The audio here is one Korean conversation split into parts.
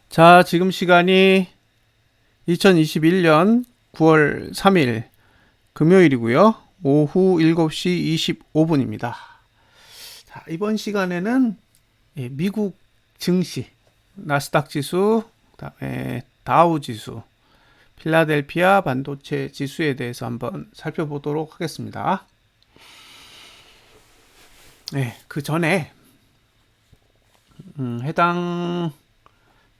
자, 지금 시간이 2021년 9월 3일 금요일이고요. 오후 7시 25분입니다. 자, 이번 시간에는 미국 증시, 나스닥 지수, 그다음에 다우 지수, 필라델피아 반도체 지수에 대해서 한번 살펴보도록 하겠습니다. 네, 그 전에 해당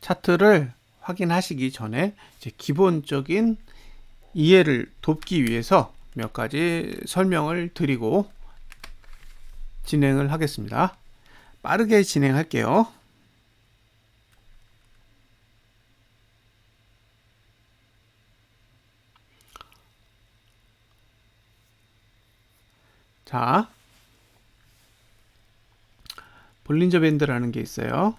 차트를 확인하시기 전에 이제 기본적인 이해를 돕기 위해서 몇 가지 설명을 드리고 진행을 하겠습니다. 빠르게 진행할게요. 자, 볼린저 밴드라는 게 있어요.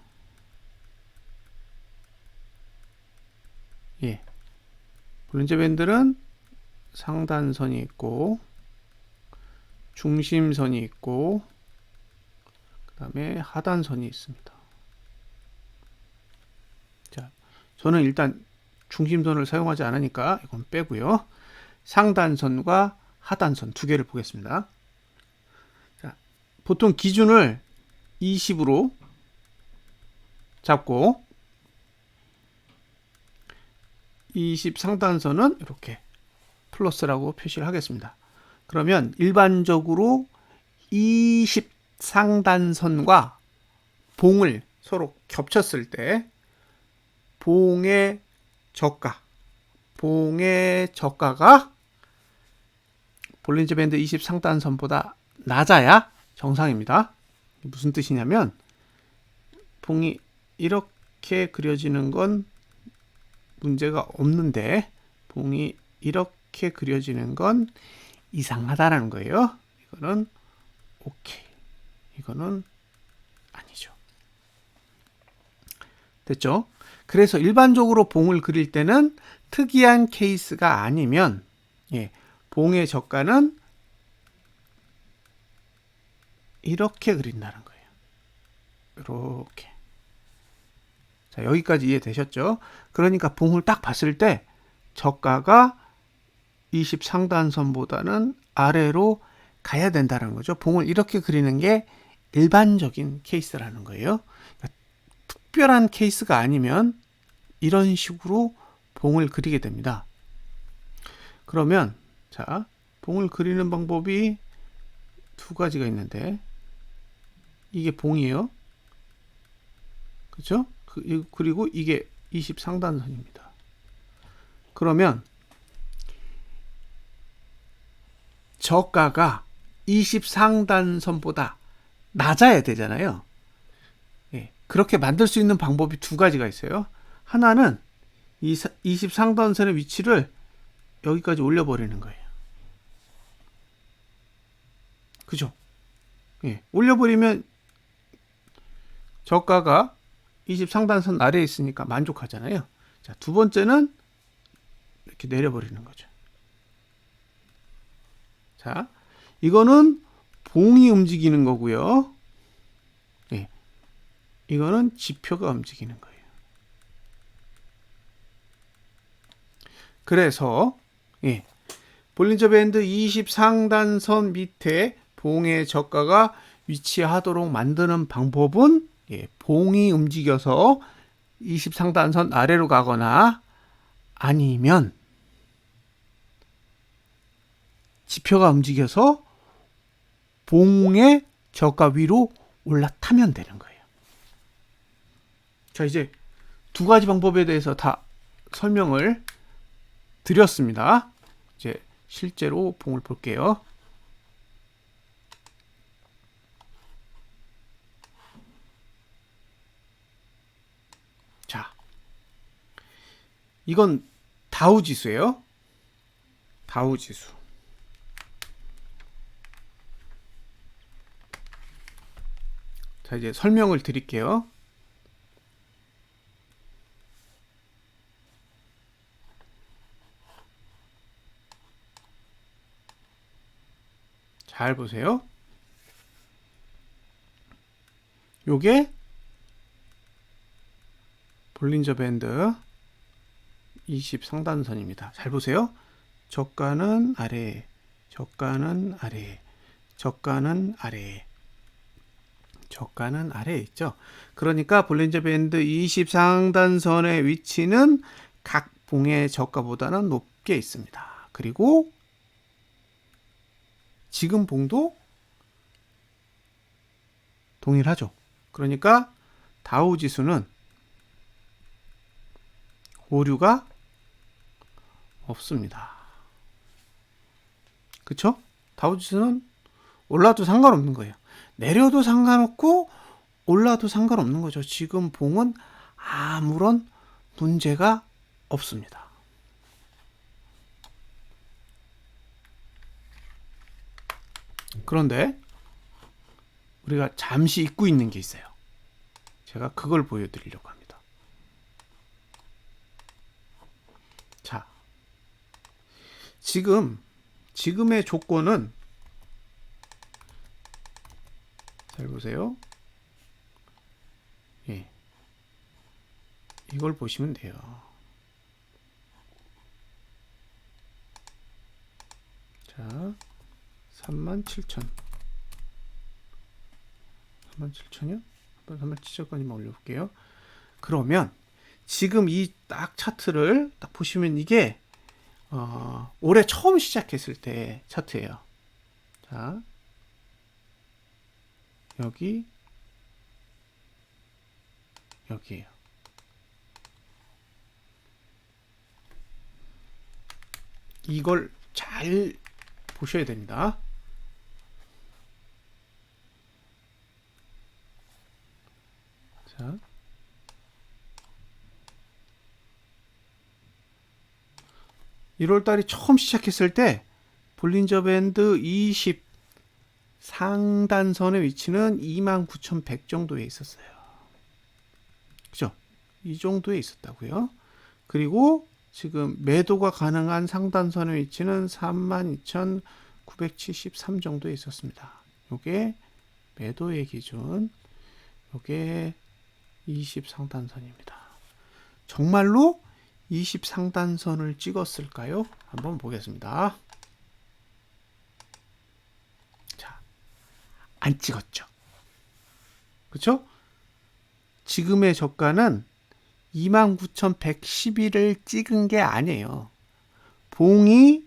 예. 볼린저 밴드는 상단선이 있고 중심선이 있고 그다음에 하단선이 있습니다. 자, 저는 일단 중심선을 사용하지 않으니까 이건 빼고요. 상단선과 하단선 두 개를 보겠습니다. 자, 보통 기준을 20으로 잡고 20 상단선은 이렇게 플러스라고 표시를 하겠습니다. 그러면 일반적으로 20 상단선과 봉을 서로 겹쳤을 때 봉의 저가가 볼린저 밴드 20 상단선보다 낮아야 정상입니다. 무슨 뜻이냐면 봉이 이렇게 그려지는 건 문제가 없는데 봉이 이렇게 그려지는 건 이상하다라는 거예요. 이거는 오케이. 이거는 아니죠. 됐죠? 그래서 일반적으로 봉을 그릴 때는 특이한 케이스가 아니면 봉의 저가는 이렇게 그린다는 거예요. 이렇게. 자, 여기까지 이해되셨죠? 그러니까 봉을 딱 봤을 때 저가가 20 상단선보다는 아래로 가야 된다는 거죠. 봉을 이렇게 그리는 게 일반적인 케이스라는 거예요. 그러니까 특별한 케이스가 아니면 이런 식으로 봉을 그리게 됩니다. 그러면 자, 봉을 그리는 방법이 두 가지가 있는데 이게 봉이에요. 그렇죠? 그리고 이게 20 상단선입니다. 그러면 저가가 20 상단선보다 낮아야 되잖아요. 그렇게 만들 수 있는 방법이 두 가지가 있어요. 하나는 20 상단선의 위치를 여기까지 올려버리는 거예요. 그죠? 올려버리면 저가가 20 상단선 아래에 있으니까 만족하잖아요. 자, 두 번째는 이렇게 내려버리는 거죠. 자, 이거는 봉이 움직이는 거고요. 이거는 지표가 움직이는 거예요. 그래서 볼린저 밴드 20 상단선 밑에 봉의 저가가 위치하도록 만드는 방법은 봉이 움직여서 20 상단선 아래로 가거나 아니면 지표가 움직여서 봉의 저가 위로 올라타면 되는 거예요. 자, 이제 두 가지 방법에 대해서 다 설명을 드렸습니다. 이제 실제로 봉을 볼게요. 자, 이건 다우 지수예요. 다우 지수. 자, 이제 설명을 드릴게요. 잘 보세요. 요게 볼린저 밴드 20 상단선입니다. 잘 보세요. 저가는 아래, 저가는 아래, 저가는 아래, 저가는 아래에 있죠. 그러니까 볼린저 밴드 20 상단선의 위치는 각 봉의 저가보다는 높게 있습니다. 그리고 지금 봉도 동일하죠. 그러니까 다우 지수는 오류가 없습니다. 그쵸? 다우 지수는 올라도 상관없는 거예요. 내려도 상관없고 올라도 상관없는 거죠. 지금 봉은 아무런 문제가 없습니다. 그런데 우리가 잠시 잊고 있는 게 있어요. 제가 그걸 보여드리려고 합니다. 자, 지금의 조건은 잘 보세요. 예, 이걸 보시면 돼요. 자, 37,000. 37,000이요? 37,000까지만 올려볼게요. 그러면 지금 이 딱 차트를 딱 보시면 이게 올해 처음 시작했을 때 차트예요. 자, 여기에요. 이걸 잘 보셔야 됩니다. 자, 1월달이 처음 시작했을 때 볼린저 밴드 20 상단선의 위치는 29,100 정도에 있었어요. 그죠? 이 정도에 있었다고요. 그리고 지금 매도가 가능한 상단선의 위치는 32,973 정도에 있었습니다. 요게 매도의 기준, 요게 20 상단선입니다. 정말로 20 상단선을 찍었을까요? 한번 보겠습니다. 자, 안 찍었죠. 그렇죠? 지금의 저가는 29,111을 찍은 게 아니에요. 봉이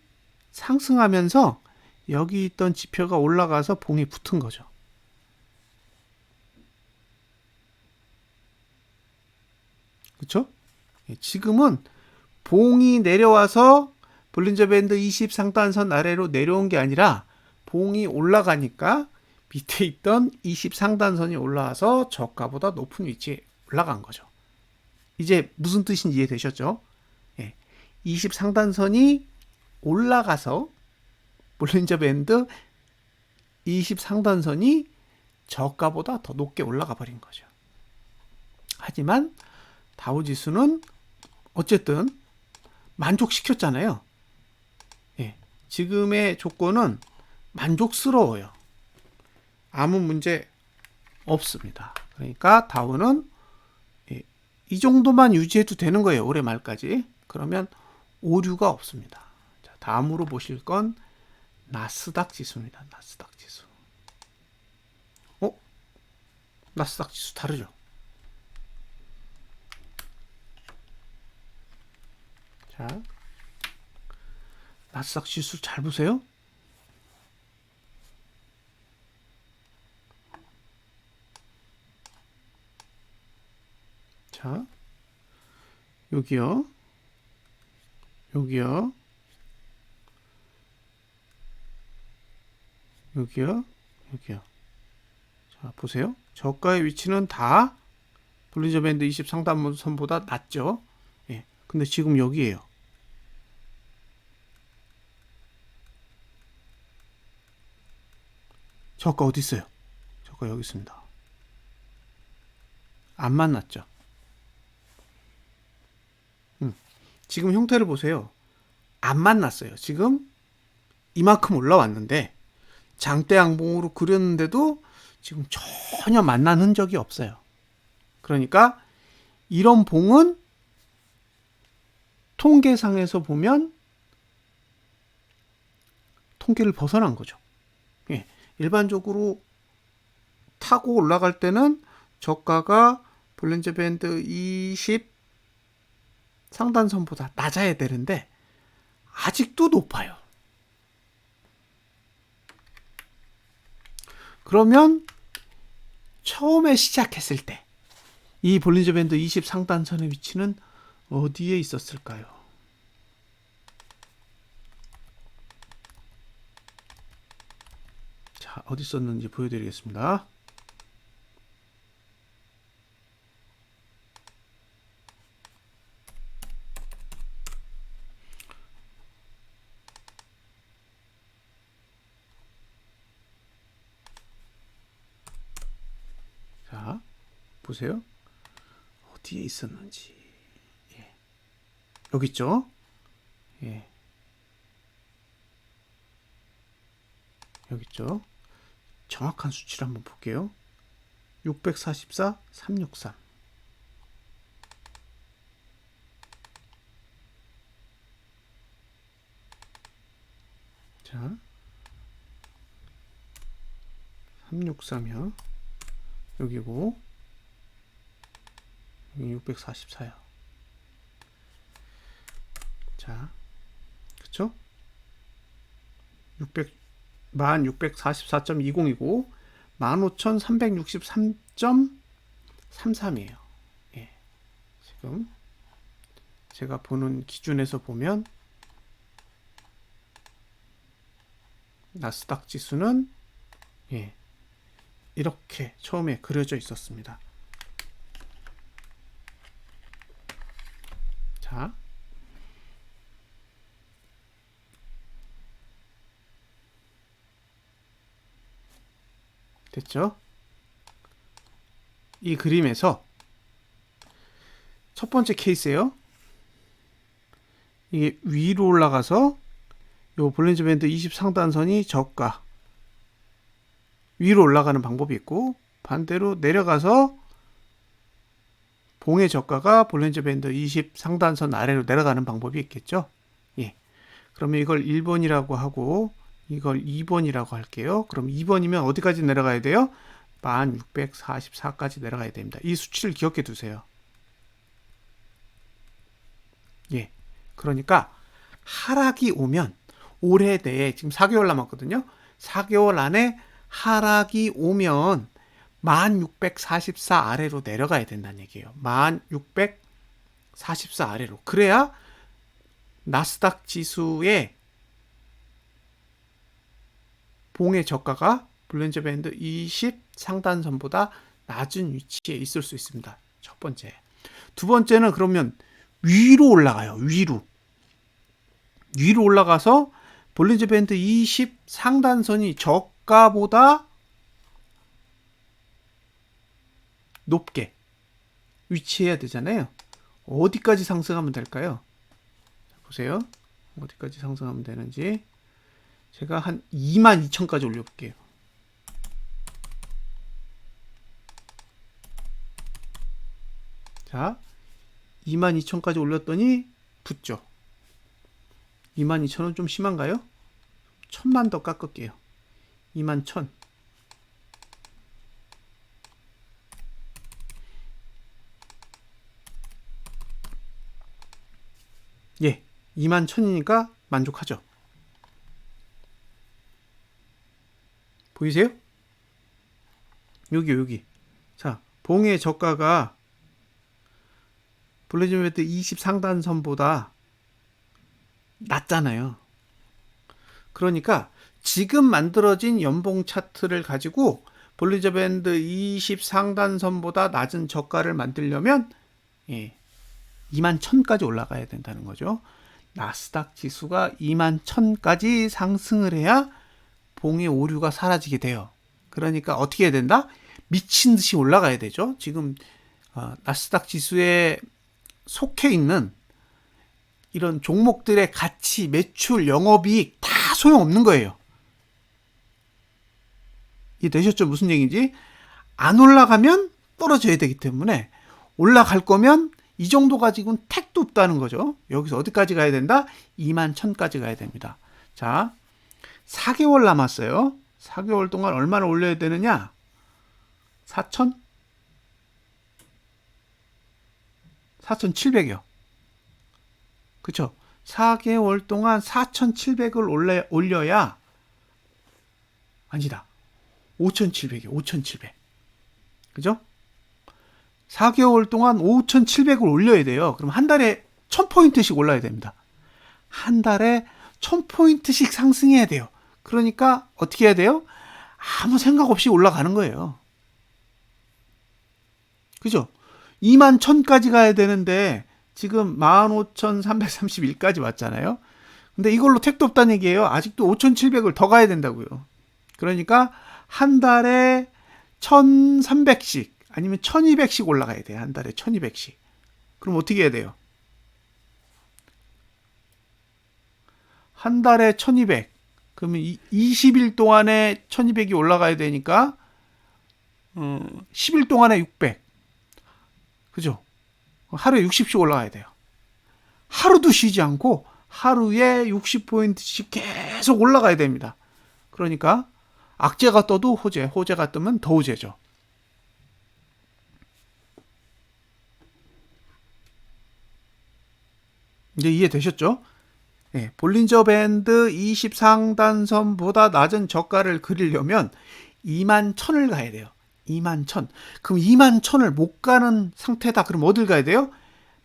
상승하면서 여기 있던 지표가 올라가서 봉이 붙은 거죠. 그렇죠? 지금은 봉이 내려와서 볼린저 밴드 20 상단선 아래로 내려온 게 아니라 봉이 올라가니까 밑에 있던 20 상단선이 올라와서 저가보다 높은 위치에 올라간 거죠. 이제 무슨 뜻인지 이해되셨죠? 20 상단선이 올라가서 볼린저 밴드 20 상단선이 저가보다 더 높게 올라가 버린 거죠. 하지만 다우지수는 어쨌든 만족시켰잖아요. 지금의 조건은 만족스러워요. 아무 문제 없습니다. 그러니까 다우는 이 정도만 유지해도 되는 거예요. 올해 말까지. 그러면 오류가 없습니다. 자, 다음으로 보실 건 나스닥 지수입니다. 나스닥 지수. 나스닥 지수 다르죠? 자, 나스닥 지수 잘 보세요. 자, 여기요. 여기요. 여기요. 여기요. 자, 보세요. 저가의 위치는 다 볼린저 밴드 20 상단선보다 낮죠. 근데 지금 여기에요. 저가 어디 있어요? 저가 여기 있습니다. 안 만났죠. 지금 형태를 보세요. 안 만났어요. 지금 이만큼 올라왔는데 장대 양봉으로 그렸는데도 지금 전혀 만난 흔적이 없어요. 그러니까 이런 봉은 통계상에서 보면 통계를 벗어난 거죠. 예, 일반적으로 타고 올라갈 때는 저가가 볼린저 밴드 20 상단선보다 낮아야 되는데 아직도 높아요. 그러면 처음에 시작했을 때 이 볼린저 밴드 20 상단선의 위치는 어디에 있었을까요? 자, 어디 있었는지 보여드리겠습니다. 자, 보세요. 어디에 있었는지. 예. 여기 있죠? 예. 여기 있죠? 정확한 수치를 한번 볼게요. 644, 363. 자, 363이요. 여기고, 여기 644요. 자, 그쵸? 1644.20이고 15,363.33이에요. 예. 지금 제가 보는 기준에서 보면 나스닥 지수는 예. 이렇게 처음에 그려져 있었습니다. 자, 됐죠? 이 그림에서 첫 번째 케이스예요. 이게 위로 올라가서 요 볼린저 밴드 20 상단선이 저가 위로 올라가는 방법이 있고 반대로 내려가서 봉의 저가가 볼린저 밴드 20 상단선 아래로 내려가는 방법이 있겠죠. 예. 그러면 이걸 1번이라고 하고 이걸 2번이라고 할게요. 그럼 2번이면 어디까지 내려가야 돼요? 1644까지 내려가야 됩니다. 이 수치를 기억해 두세요. 예. 그러니까 하락이 오면 올해 내에 지금 4개월 남았거든요. 4개월 안에 하락이 오면 1644 아래로 내려가야 된다는 얘기예요. 1644 아래로. 그래야 나스닥 지수의 봉의 저가가 볼린저 밴드 20 상단선보다 낮은 위치에 있을 수 있습니다. 첫 번째. 두 번째는 그러면 위로 올라가요. 위로 올라가서 볼린저 밴드 20 상단선이 저가보다 높게 위치해야 되잖아요. 어디까지 상승하면 될까요? 보세요. 어디까지 상승하면 되는지. 제가 한 22,000까지 올려볼게요. 자, 22,000까지 올렸더니 붙죠. 22,000은 좀 심한가요? 1,000만 더 깎을게요. 21,000. 예, 21,000이니까 만족하죠. 보이세요? 여기. 자, 봉의 저가가 볼린저 밴드 20 상단선보다 낮잖아요. 그러니까 지금 만들어진 연봉 차트를 가지고 볼린저 밴드 20 상단선보다 낮은 저가를 만들려면 21,000까지 올라가야 된다는 거죠. 나스닥 지수가 21,000까지 상승을 해야 봉의 오류가 사라지게 돼요. 그러니까 어떻게 해야 된다? 미친 듯이 올라가야 되죠. 지금 나스닥 지수에 속해 있는 이런 종목들의 가치, 매출, 영업이익 다 소용없는 거예요. 이해되셨죠? 무슨 얘기인지? 안 올라가면 떨어져야 되기 때문에 올라갈 거면 이 정도 가지고는 택도 없다는 거죠. 여기서 어디까지 가야 된다? 21,000까지 가야 됩니다. 자, 4개월 남았어요. 4개월 동안 얼마나 올려야 되느냐? 4,000? 4,700이요. 그쵸? 4개월 동안 4,700을 올려야, 아니다. 5,700이요. 5,700. 그죠? 4개월 동안 5,700을 올려야 돼요. 그럼 한 달에 1,000포인트씩 올라야 됩니다. 한 달에 1,000포인트씩 상승해야 돼요. 그러니까 어떻게 해야 돼요? 아무 생각 없이 올라가는 거예요. 그죠? 21,000까지 가야 되는데 지금 15,331까지 왔잖아요. 근데 이걸로 택도 없다는 얘기예요. 아직도 5,700을 더 가야 된다고요. 그러니까 한 달에 1,300씩 아니면 1,200씩 올라가야 돼요. 한 달에 1,200씩. 그럼 어떻게 해야 돼요? 한 달에 1,200. 그러면 20일 동안에 1,200이 올라가야 되니까 10일 동안에 600. 그죠? 하루에 60씩 올라가야 돼요. 하루도 쉬지 않고 하루에 60포인트씩 계속 올라가야 됩니다. 그러니까 악재가 떠도 호재, 호재가 뜨면 더 호재죠. 이제 이해되셨죠? 네, 볼린저 밴드 20상단선보다 낮은 저가를 그리려면 21,000을 가야 돼요. 21,000. 그럼 21,000을 못 가는 상태다. 그럼 어딜 가야 돼요?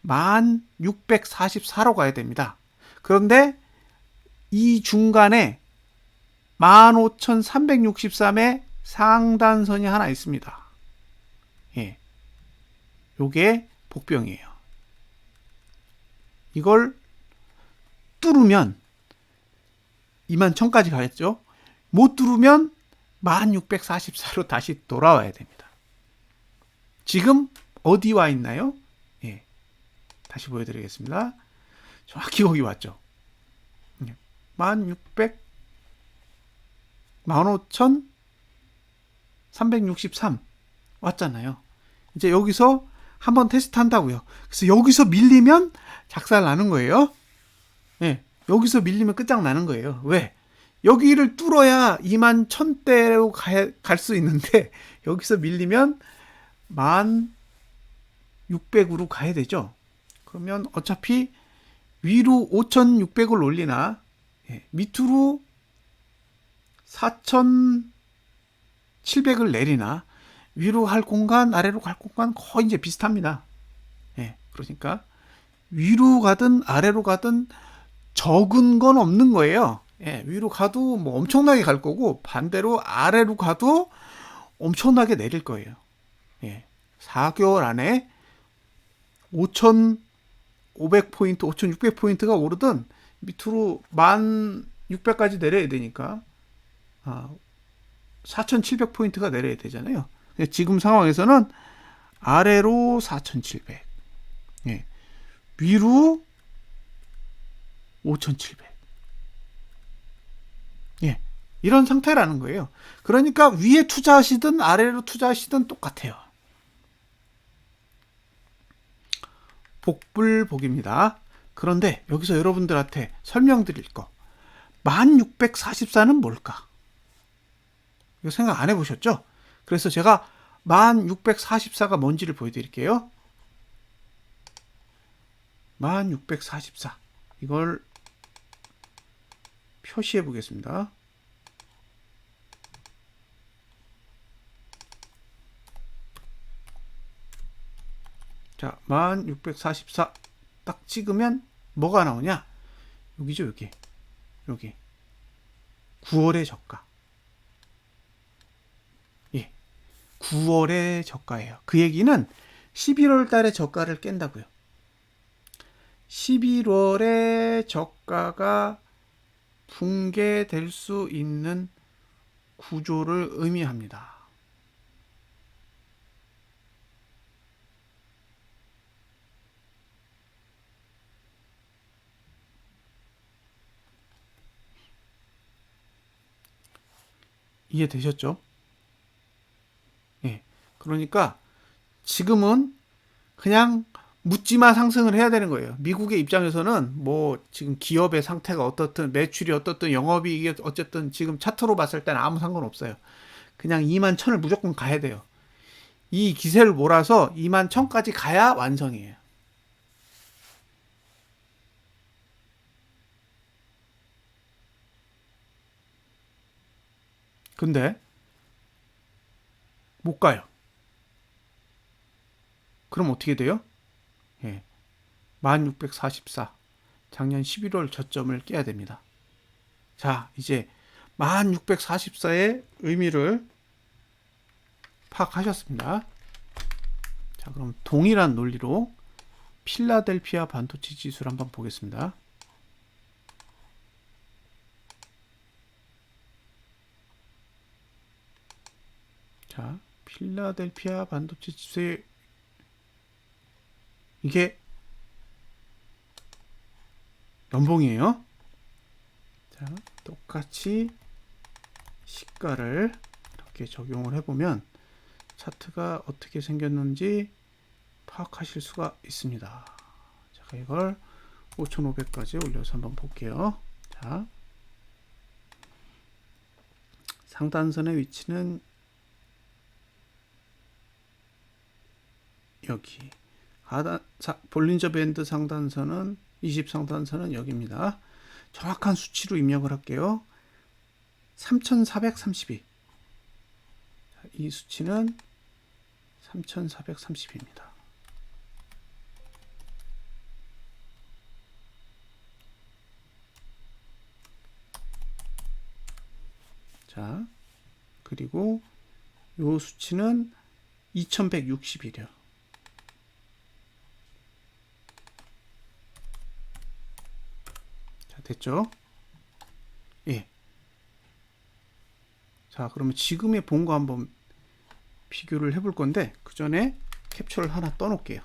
1644로 가야 됩니다. 그런데 이 중간에 15,363의 상단선이 하나 있습니다. 예. 요게 복병이에요. 이걸 뚫으면 21,000까지 가겠죠. 못 뚫으면 1644로 다시 돌아와야 됩니다. 지금 어디 와 있나요? 예. 다시 보여드리겠습니다. 정확히 거기 왔죠. 1600, 15,363 왔잖아요. 이제 여기서 한번 테스트 한다고요. 그래서 여기서 밀리면 작살 나는 거예요. 예. 여기서 밀리면 끝장나는 거예요. 왜? 여기를 뚫어야 21,000대로 갈 수 있는데 여기서 밀리면 1600으로 가야 되죠. 그러면 어차피 위로 5,600을 올리나 밑으로 4,700을 내리나 위로 갈 공간 아래로 갈 공간 거의 이제 비슷합니다. 그러니까 위로 가든 아래로 가든 적은 건 없는 거예요. 위로 가도 뭐 엄청나게 갈 거고 반대로 아래로 가도 엄청나게 내릴 거예요. 4개월 안에 5,500포인트, 5,600포인트가 오르든 밑으로 1,600까지 내려야 되니까 4,700포인트가 내려야 되잖아요. 지금 상황에서는 아래로 4,700, 위로 5,700. 이런 상태라는 거예요. 그러니까 위에 투자하시든 아래로 투자하시든 똑같아요. 복불복입니다. 그런데 여기서 여러분들한테 설명드릴 거. 1644는 뭘까? 이거 생각 안 해보셨죠? 그래서 제가 1644가 뭔지를 보여드릴게요. 1644. 이걸 표시해 보겠습니다. 자, 1644 딱 찍으면 뭐가 나오냐? 여기죠, 여기. 9월의 저가. 9월의 저가예요. 그 얘기는 11월 달에 저가를 깬다고요. 11월에 저가가 붕괴될 수 있는 구조를 의미합니다. 이해되셨죠? 그러니까 지금은 그냥 묻지마 상승을 해야 되는 거예요. 미국의 입장에서는 뭐 지금 기업의 상태가 어떻든 매출이 어떻든 영업이익이 어쨌든 지금 차트로 봤을 때는 아무 상관없어요. 그냥 2만 1000을 무조건 가야 돼요. 이 기세를 몰아서 2만 1000까지 가야 완성이에요. 근데 못 가요. 그럼 어떻게 돼요? 예. 1644. 작년 11월 저점을 깨야 됩니다. 자, 이제 1644의 의미를 파악하셨습니다. 자, 그럼 동일한 논리로 필라델피아 반도체 지수를 한번 보겠습니다. 자, 필라델피아 반도체 지수의 이게 연봉이에요. 자, 똑같이 시가를 이렇게 적용을 해보면 차트가 어떻게 생겼는지 파악하실 수가 있습니다. 제가 이걸 5500까지 올려서 한번 볼게요. 자, 상단선의 위치는 여기, 볼린저 밴드 상단선은 20 상단선은 여기입니다. 정확한 수치로 입력을 할게요. 3432. 이 수치는 3430입니다. 자, 그리고 이 수치는 2160이래요. 자, 됐죠? 예. 자, 그러면 지금의 본거 한번 비교를 해볼 건데 그 전에 캡처를 하나 떠놓을게요.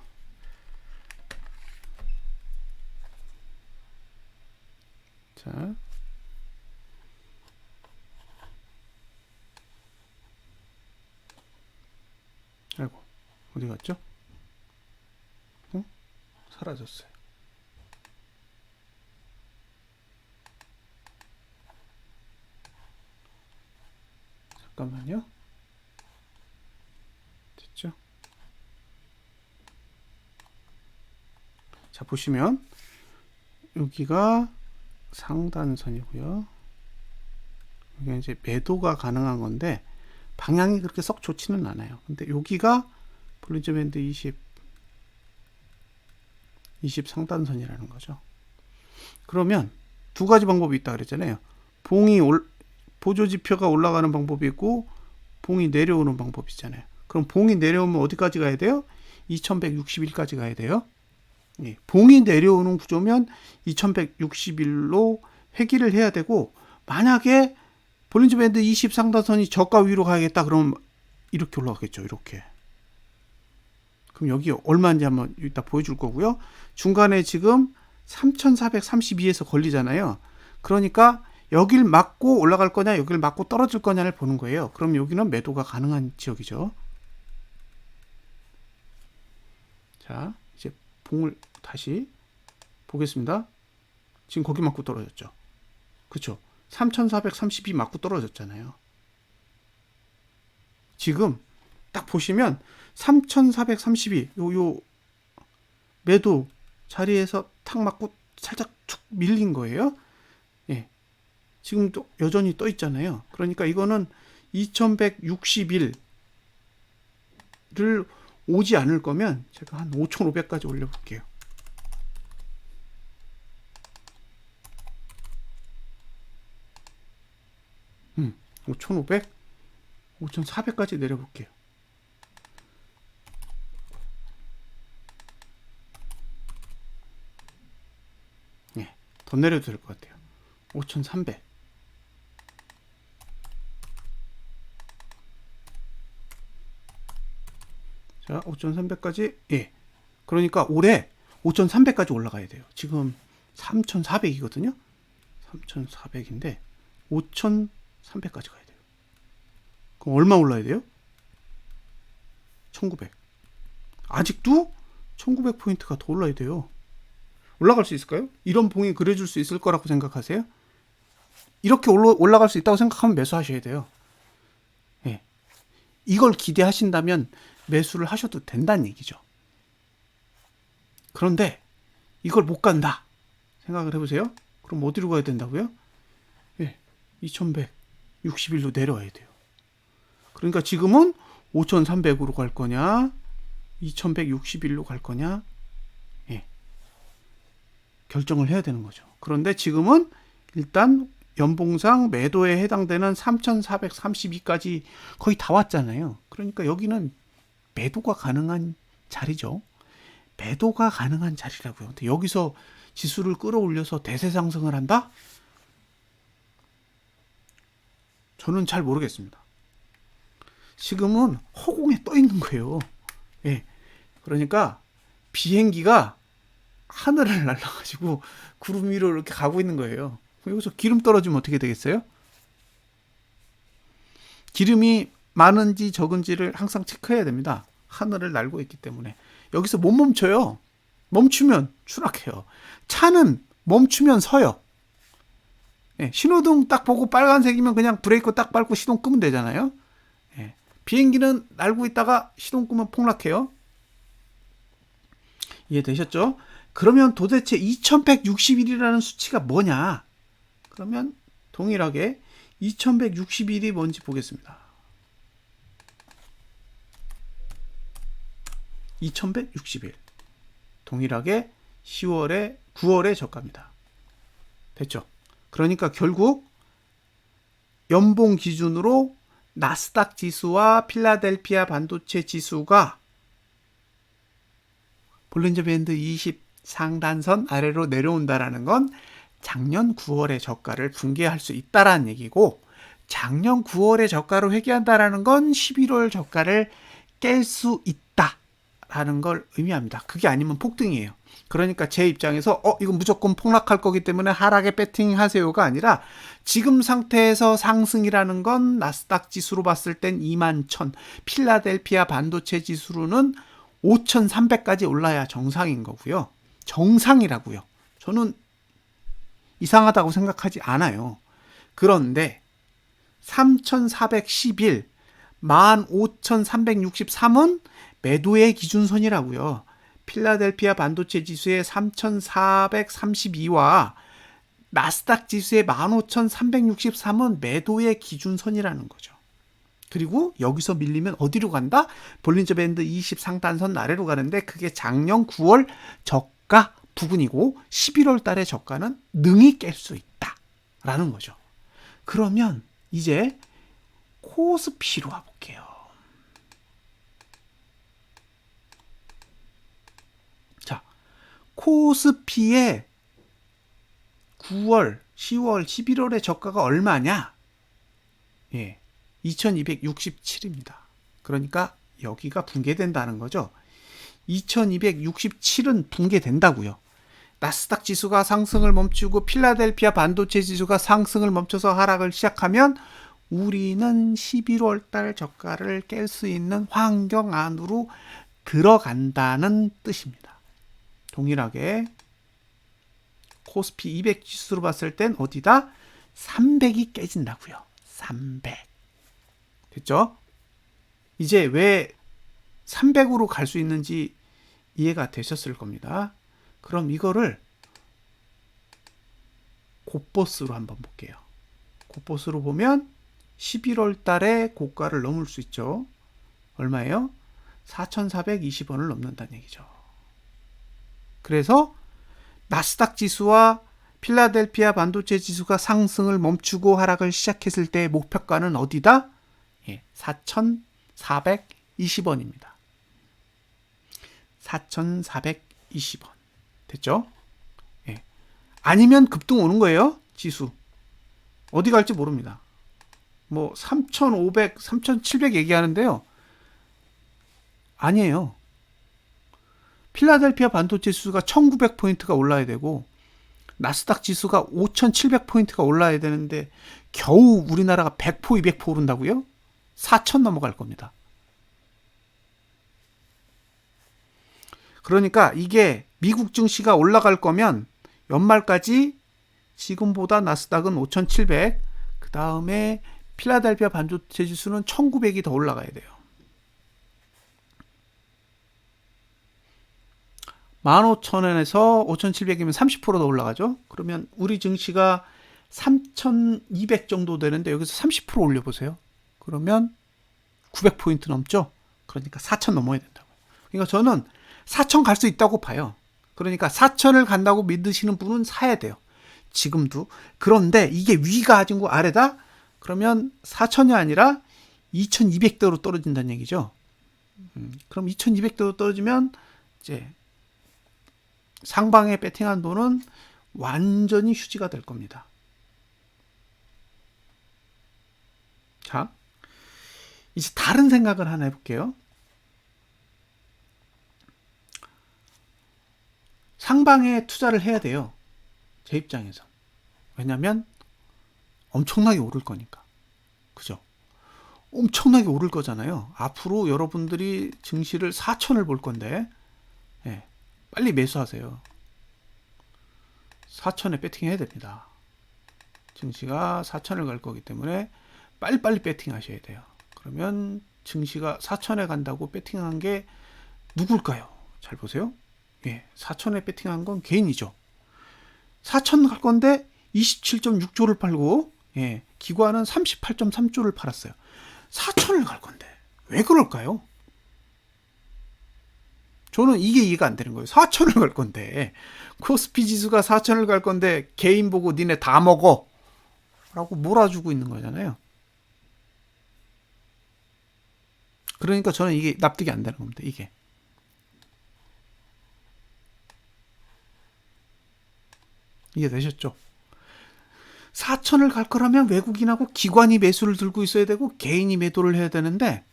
자, 아이고, 어디 갔죠? 사라졌어요. 잠깐만요. 됐죠? 자, 보시면 여기가 상단선이고요. 여기 이제 매도가 가능한 건데 방향이 그렇게 썩 좋지는 않아요. 근데 여기가 볼린저 밴드 20 상단선이라는 거죠. 그러면 두 가지 방법이 있다 그랬잖아요. 보조 지표가 올라가는 방법이 있고 봉이 내려오는 방법이 있잖아요. 그럼 봉이 내려오면 어디까지 가야 돼요? 2161까지 가야 돼요. 예, 봉이 내려오는 구조면 2161로 회귀를 해야 되고, 만약에 볼린저 밴드 20 상단선이 저가 위로 가야겠다 그러면 이렇게 올라가겠죠. 이렇게. 그럼 여기 얼마인지 한번 이따 보여줄 거고요. 중간에 지금 3432에서 걸리잖아요. 그러니까 여길 맞고 올라갈 거냐, 여길 맞고 떨어질 거냐를 보는 거예요. 그럼 여기는 매도가 가능한 지역이죠. 자, 이제 봉을 다시 보겠습니다. 지금 거기 맞고 떨어졌죠. 그쵸? 3432 맞고 떨어졌잖아요. 지금 딱 보시면 3432 요 매도 자리에서 탁 맞고 살짝 툭 밀린 거예요. 예. 지금도 여전히 떠 있잖아요. 그러니까 이거는 2161을 오지 않을 거면 제가 한 5500까지 올려 볼게요. 5500, 5400까지 내려 볼게요. 예. 더 내려도 될 것 같아요. 5300. 자, 5300까지. 예. 그러니까 올해 5300까지 올라가야 돼요. 지금 3400이거든요. 3400인데 5300까지 가야 돼요. 그럼 얼마 올라야 돼요? 1900. 아직도 1900포인트가 더 올라야 돼요. 올라갈 수 있을까요? 이런 봉이 그려줄 수 있을 거라고 생각하세요? 이렇게 올라갈 수 있다고 생각하면 매수하셔야 돼요. 예. 이걸 기대하신다면 매수를 하셔도 된다는 얘기죠. 그런데 이걸 못 간다 생각을 해보세요. 그럼 어디로 가야 된다고요? 예. 2161로 내려와야 돼요. 그러니까 지금은 5300으로 갈 거냐 2161로 갈 거냐 결정을 해야 되는 거죠. 그런데 지금은 일단 연봉상 매도에 해당되는 3432까지 거의 다 왔잖아요. 그러니까 여기는 매도가 가능한 자리죠. 매도가 가능한 자리라고요. 근데 여기서 지수를 끌어올려서 대세 상승을 한다? 저는 잘 모르겠습니다. 지금은 허공에 떠 있는 거예요. 예. 그러니까 비행기가 하늘을 날아가지고 구름 위로 이렇게 가고 있는 거예요. 여기서 기름 떨어지면 어떻게 되겠어요? 기름이 많은지 적은지를 항상 체크해야 됩니다. 하늘을 날고 있기 때문에. 여기서 못 멈춰요. 멈추면 추락해요. 차는 멈추면 서요. 예, 신호등 딱 보고 빨간색이면 그냥 브레이크 딱 밟고 시동 끄면 되잖아요. 예, 비행기는 날고 있다가 시동 끄면 폭락해요. 이해되셨죠? 그러면 도대체 2161이라는 수치가 뭐냐? 그러면 동일하게 2161이 뭔지 보겠습니다. 2161 동일하게 9월의 저가입니다. 됐죠? 그러니까 결국 연봉 기준으로 나스닥 지수와 필라델피아 반도체 지수가 볼린저 밴드 20 상단선 아래로 내려온다라는 건 작년 9월의 저가를 붕괴할 수 있다라는 얘기고, 작년 9월의 저가를 회귀한다라는 건 11월 저가를 깰 수 있다라는 걸 의미합니다. 그게 아니면 폭등이에요. 그러니까 제 입장에서 이건 무조건 폭락할 거기 때문에 하락에 배팅하세요가 아니라, 지금 상태에서 상승이라는 건 나스닥 지수로 봤을 땐 21,000, 필라델피아 반도체 지수로는 5,300까지 올라야 정상인 거고요. 정상이라고요. 저는 이상하다고 생각하지 않아요. 그런데 3,411, 15,363은 매도의 기준선이라고요. 필라델피아 반도체 지수의 3,432와 나스닥 지수의 15,363은 매도의 기준선이라는 거죠. 그리고 여기서 밀리면 어디로 간다? 볼린저 밴드 20 상단선 아래로 가는데, 그게 작년 9월 저가 부근이고 11월 달의 저가는 능히 깰 수 있다라는 거죠. 그러면 이제 코스피로 와볼게요. 자, 코스피의 9월, 10월, 11월의 저가가 얼마냐? 예, 2267입니다. 그러니까 여기가 붕괴된다는 거죠. 2267은 붕괴된다고요. 나스닥 지수가 상승을 멈추고 필라델피아 반도체 지수가 상승을 멈춰서 하락을 시작하면 우리는 11월 달 저가를 깰 수 있는 환경 안으로 들어간다는 뜻입니다. 동일하게 코스피 200 지수로 봤을 땐 어디다? 300이 깨진다고요. 300. 됐죠? 이제 왜 300으로 갈 수 있는지 이해가 되셨을 겁니다. 그럼 이거를 곱보스로 한번 볼게요. 곱보스로 보면 11월 달에 고가를 넘을 수 있죠. 얼마예요? 4,420원을 넘는다는 얘기죠. 그래서 나스닥 지수와 필라델피아 반도체 지수가 상승을 멈추고 하락을 시작했을 때 목표가는 어디다? 4,420원입니다. 4,420원. 됐죠? 예. 아니면 급등 오는 거예요. 지수. 어디 갈지 모릅니다. 뭐 3,500, 3,700 얘기하는데요. 아니에요. 필라델피아 반도체 지수가 1,900포인트가 올라야 되고 나스닥 지수가 5,700포인트가 올라야 되는데 겨우 우리나라가 100포, 200포 오른다고요? 4,000 넘어갈 겁니다. 그러니까 이게 미국 증시가 올라갈 거면 연말까지 지금보다 나스닥은 5,700, 그 다음에 필라델피아 반도체 지수는 1,900이 더 올라가야 돼요. 15,000원에서 5,700이면 30%더 올라가죠. 그러면 우리 증시가 3,200 정도 되는데 여기서 30% 올려보세요. 그러면 900포인트 넘죠. 그러니까 4,000 넘어야 된다고. 그러니까 저는 4,000 갈 수 있다고 봐요. 그러니까 4,000을 간다고 믿으시는 분은 사야 돼요. 지금도. 그런데 이게 위가 아니고 아래다? 그러면 4,000이 아니라 2,200대로 떨어진다는 얘기죠. 그럼 2,200대로 떨어지면 이제 상방에 배팅한 돈은 완전히 휴지가 될 겁니다. 자, 이제 다른 생각을 하나 해볼게요. 상방에 투자를 해야 돼요. 제 입장에서. 왜냐면 엄청나게 오를 거니까. 그죠? 엄청나게 오를 거잖아요. 앞으로 여러분들이 증시를 4,000을 볼 건데, 예, 빨리 매수하세요. 4,000에 배팅해야 됩니다. 증시가 4,000을 갈 거기 때문에 빨리빨리 배팅하셔야 돼요. 그러면 증시가 4,000에 간다고 배팅한 게 누굴까요? 잘 보세요. 예, 4,000에 배팅한 건 개인이죠. 4,000 갈 건데 27.6조를 팔고, 예, 기관은 38.3조를 팔았어요. 4,000을 갈 건데 왜 그럴까요? 저는 이게 이해가 안 되는 거예요. 4,000을 갈 건데, 코스피 지수가 4,000을 갈 건데 개인 보고 니네 다 먹어 라고 몰아주고 있는 거잖아요. 그러니까 저는 이게 납득이 안 되는 겁니다. 이게. 이해되셨죠? 4,000을 갈 거라면 외국인하고 기관이 매수를 들고 있어야 되고 개인이 매도를 해야 되는데,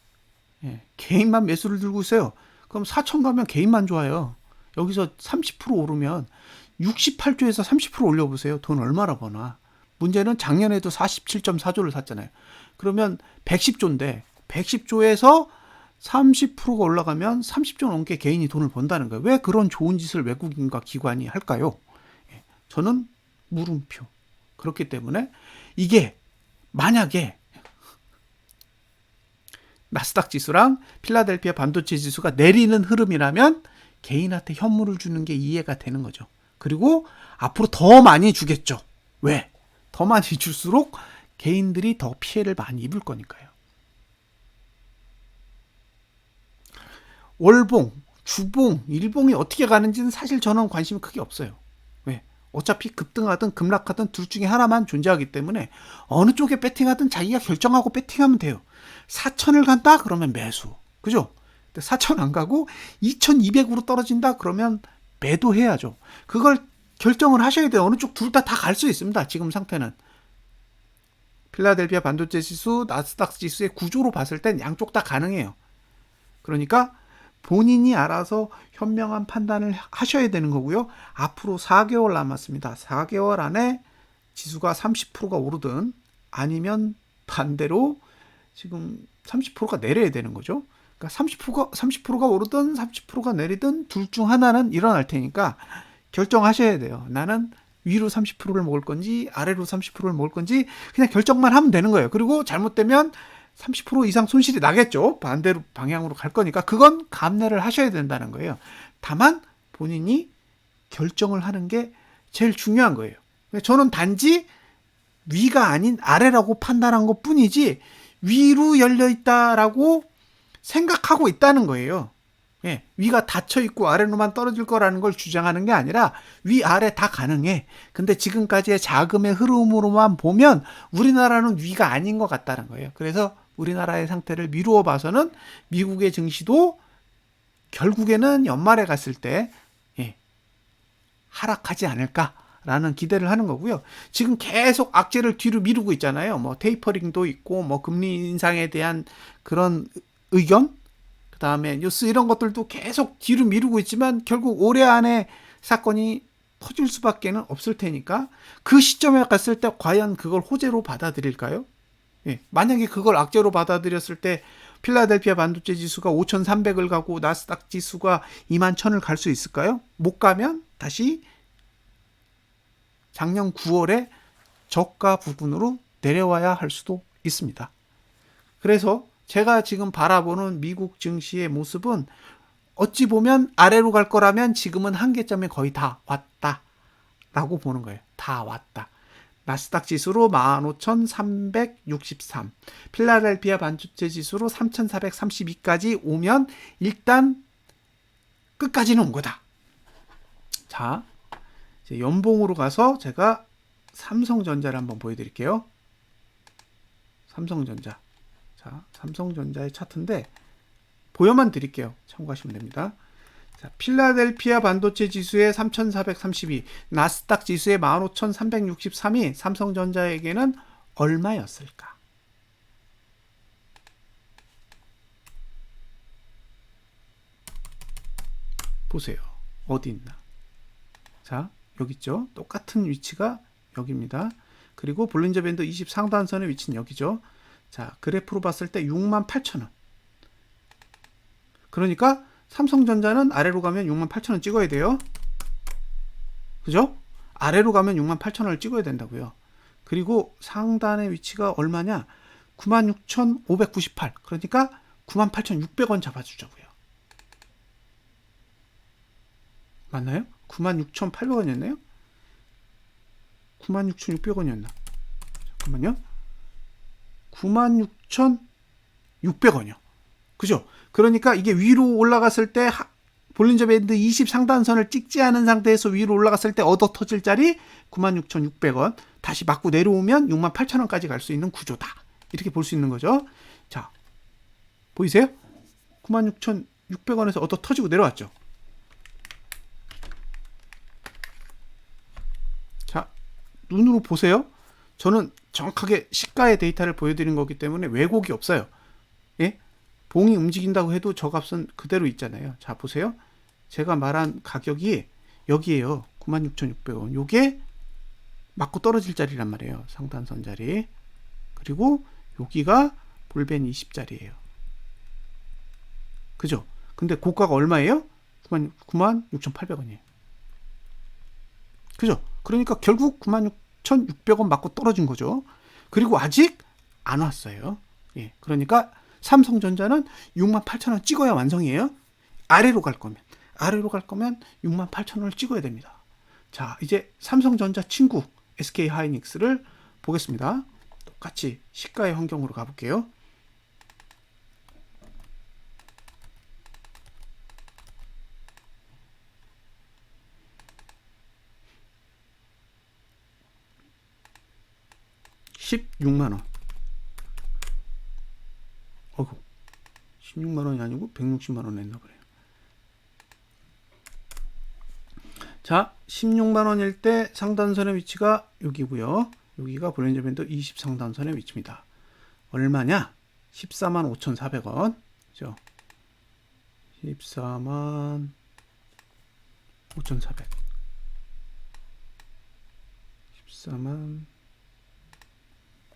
예, 개인만 매수를 들고 있어요. 그럼 4,000 가면 개인만 좋아요. 여기서 30% 오르면 68조에서 30% 올려보세요. 돈 얼마나 버나. 문제는 작년에도 47.4조를 샀잖아요. 그러면 110조인데 110조에서 30%가 올라가면 30조 넘게 개인이 돈을 번다는 거예요. 왜 그런 좋은 짓을 외국인과 기관이 할까요? 저는 물음표. 그렇기 때문에 이게 만약에 나스닥 지수랑 필라델피아 반도체 지수가 내리는 흐름이라면 개인한테 현물을 주는 게 이해가 되는 거죠. 그리고 앞으로 더 많이 주겠죠. 왜? 더 많이 줄수록 개인들이 더 피해를 많이 입을 거니까요. 월봉, 주봉, 일봉이 어떻게 가는지는 사실 저는 관심이 크게 없어요. 왜? 어차피 급등하든 급락하든 둘 중에 하나만 존재하기 때문에 어느 쪽에 배팅하든 자기가 결정하고 배팅하면 돼요. 4,000을 간다? 그러면 매수. 그죠? 4,000 안 가고 2,200으로 떨어진다? 그러면 매도해야죠. 그걸 결정을 하셔야 돼요. 어느 쪽 둘 다 갈 수 있습니다. 지금 상태는. 필라델피아 반도체 지수, 나스닥 지수의 구조로 봤을 땐 양쪽 다 가능해요. 그러니까 본인이 알아서 현명한 판단을 하셔야 되는 거고요. 앞으로 4개월 남았습니다. 4개월 안에 지수가 30%가 오르든 아니면 반대로 지금 30%가 내려야 되는 거죠. 그러니까 30%가 오르든 30%가 내리든 둘 중 하나는 일어날 테니까 결정하셔야 돼요. 나는 위로 30%를 먹을 건지 아래로 30%를 먹을 건지 그냥 결정만 하면 되는 거예요. 그리고 잘못되면 30% 이상 손실이 나겠죠. 반대로 방향으로 갈 거니까 그건 감내를 하셔야 된다는 거예요. 다만 본인이 결정을 하는 게 제일 중요한 거예요. 저는 단지 위가 아닌 아래라고 판단한 것 뿐이지 위로 열려 있다라고 생각하고 있다는 거예요. 예, 위가 닫혀 있고 아래로만 떨어질 거라는 걸 주장하는 게 아니라 위 아래 다 가능해. 근데 지금까지의 자금의 흐름으로만 보면 우리나라는 위가 아닌 것 같다는 거예요. 그래서 우리나라의 상태를 미루어 봐서는 미국의 증시도 결국에는 연말에 갔을 때, 예, 하락하지 않을까라는 기대를 하는 거고요. 지금 계속 악재를 뒤로 미루고 있잖아요. 뭐 테이퍼링도 있고 뭐 금리 인상에 대한 그런 의견, 그 다음에 뉴스 이런 것들도 계속 뒤로 미루고 있지만 결국 올해 안에 사건이 터질 수밖에 없을 테니까 그 시점에 갔을 때 과연 그걸 호재로 받아들일까요? 예, 만약에 그걸 악재로 받아들였을 때 필라델피아 반도체 지수가 5,300을 가고 나스닥 지수가 21,000을 갈 수 있을까요? 못 가면 다시 작년 9월에 저가 부근으로 내려와야 할 수도 있습니다. 그래서 제가 지금 바라보는 미국 증시의 모습은 어찌 보면 아래로 갈 거라면 지금은 한계점에 거의 다 왔다 라고 보는 거예요. 다 왔다. 나스닥 지수로 15,363, 필라델피아 반도체 지수로 3,432까지 오면 일단 끝까지는 온 거다. 자, 이제 연봉으로 가서 제가 삼성전자를 한번 보여드릴게요. 삼성전자. 자, 삼성전자의 차트인데 보여만 드릴게요. 참고하시면 됩니다. 자, 필라델피아 반도체 지수의 3,432, 나스닥 지수의 15,363이 삼성전자에게는 얼마였을까? 보세요. 어디 있나? 자, 여기 있죠. 똑같은 위치가 여기입니다. 그리고 볼린저 밴드 20 상단선의 위치는 여기죠. 자, 그래프로 봤을 때 68,000원. 그러니까 삼성전자는 아래로 가면 68,000원 찍어야 돼요. 그죠? 아래로 가면 68,000원을 찍어야 된다고요. 그리고 상단의 위치가 얼마냐? 96,598. 그러니까 98,600원 잡아주자고요. 맞나요? 96,800원이었나요? 96,600원이었나? 잠깐만요. 96,600원이요. 그죠? 그러니까 이게 위로 올라갔을 때 볼린저 밴드 20 상단선을 찍지 않은 상태에서 위로 올라갔을 때 얻어 터질 자리 96,600원. 다시 맞고 내려오면 68,000원까지 갈 수 있는 구조다. 이렇게 볼 수 있는 거죠. 자, 보이세요? 96,600원에서 얻어 터지고 내려왔죠. 자, 눈으로 보세요. 저는 정확하게 시가의 데이터를 보여드린 거기 때문에 왜곡이 없어요. 예? 봉이 움직인다고 해도 저 값은 그대로 있잖아요. 자, 보세요. 제가 말한 가격이 여기에요. 96,600원. 요게 맞고 떨어질 자리란 말이에요. 상단선 자리. 그리고 여기가 볼벤 20자리예요. 그죠? 근데 고가가 얼마예요? 96,800원이에요. 그죠? 그러니까 결국 96,600원 맞고 떨어진 거죠. 그리고 아직 안 왔어요. 예. 그러니까 삼성전자는 68,000원 찍어야 완성이에요. 아래로 갈 거면 68,000원을 찍어야 됩니다. 자, 이제 삼성전자 친구 SK 하이닉스를 보겠습니다. 똑같이 시가의 환경으로 가볼게요. $16,000원. 어구, 16만원이 아니고 160만원 냈나 보네요. 자, 16만원일 때 상단선의 위치가 여기고요. 여기가 볼린저 밴드 20 상단선의 위치입니다. 얼마냐? 145,400원. 그죠? 145,400.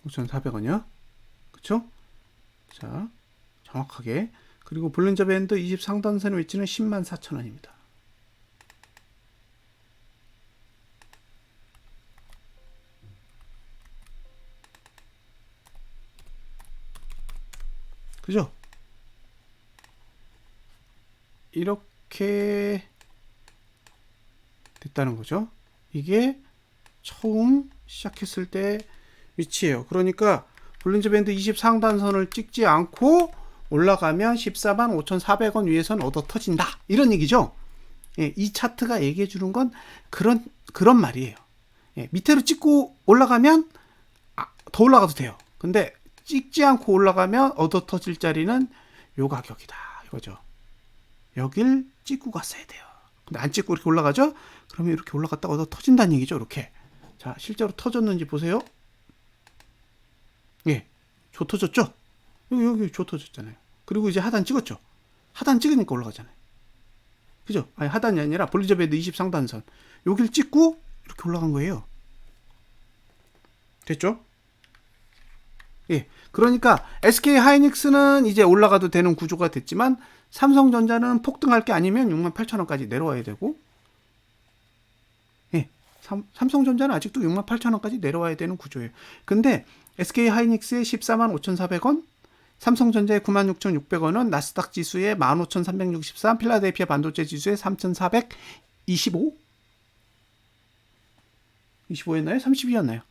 145,400원이요. 그쵸? 자, 정확하게. 그리고 볼린저 밴드 20 상단선의 위치는 104,000원입니다. 그죠? 이렇게 됐다는 거죠. 이게 처음 시작했을 때 위치예요. 그러니까 볼린저 밴드 20 상단선을 찍지 않고 올라가면 145,400원 위에선 얻어 터진다. 이런 얘기죠. 예, 이 차트가 얘기해 주는 건 그런 말이에요. 예, 밑으로 찍고 올라가면 더 올라가도 돼요. 근데 찍지 않고 올라가면 얻어 터질 자리는 요 가격이다. 이거죠. 여길 찍고 갔어야 돼요. 근데 안 찍고 이렇게 올라가죠? 그러면 이렇게 올라갔다가 얻어 터진다는 얘기죠. 이렇게. 자, 실제로 터졌는지 보세요. 예, 조 터졌죠? 여기 조 터졌잖아요. 그리고 이제 하단 찍었죠? 하단 찍으니까 올라가잖아요. 그죠? 아니, 하단이 아니라 볼린저 밴드 20 상단선. 여기를 찍고 이렇게 올라간 거예요. 됐죠? 예. 그러니까 SK 하이닉스는 이제 올라가도 되는 구조가 됐지만 삼성전자는 폭등할 게 아니면 68,000원까지 내려와야 되고, 예. 삼성전자는 아직도 68,000원까지 내려와야 되는 구조예요. 근데 SK 하이닉스의 145,400원, 삼성전자의 96,600원은 나스닥 지수의 15,363, 필라델피아 반도체 지수의 3,425? 25였나요? 32였나요?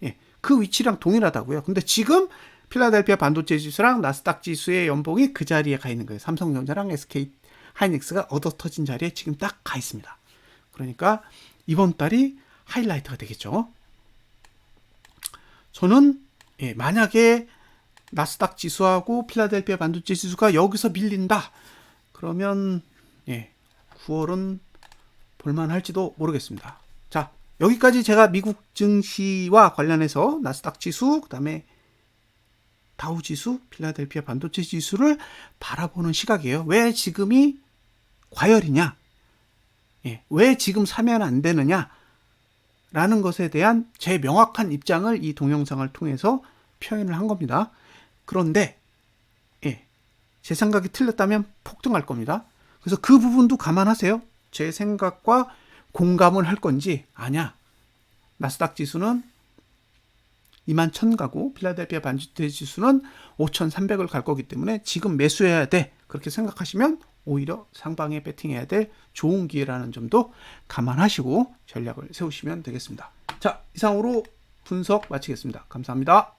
예. 그 위치랑 동일하다고요. 근데 지금 필라델피아 반도체 지수랑 나스닥 지수의 연봉이 그 자리에 가 있는 거예요. 삼성전자랑 SK 하이닉스가 얻어터진 자리에 지금 딱 가 있습니다. 그러니까 이번 달이 하이라이트가 되겠죠. 저는 만약에 나스닥 지수하고 필라델피아 반도체 지수가 여기서 밀린다. 그러면 9월은 볼만할지도 모르겠습니다. 자, 여기까지 제가 미국 증시와 관련해서 나스닥 지수, 그다음에 다우 지수, 필라델피아 반도체 지수를 바라보는 시각이에요. 왜 지금이 과열이냐? 왜 지금 사면 안 되느냐? 라는 것에 대한 제 명확한 입장을 이 동영상을 통해서 표현을 한 겁니다. 그런데 제 생각이 틀렸다면 폭등할 겁니다. 그래서 그 부분도 감안하세요. 제 생각과 공감을 할 건지, 아냐, 나스닥 지수는 21,000 가고 필라델피아 반도체 지수는 5,300을 갈 거기 때문에 지금 매수해야 돼. 그렇게 생각하시면 오히려 상방에 배팅해야 될 좋은 기회라는 점도 감안하시고 전략을 세우시면 되겠습니다. 자, 이상으로 분석 마치겠습니다. 감사합니다.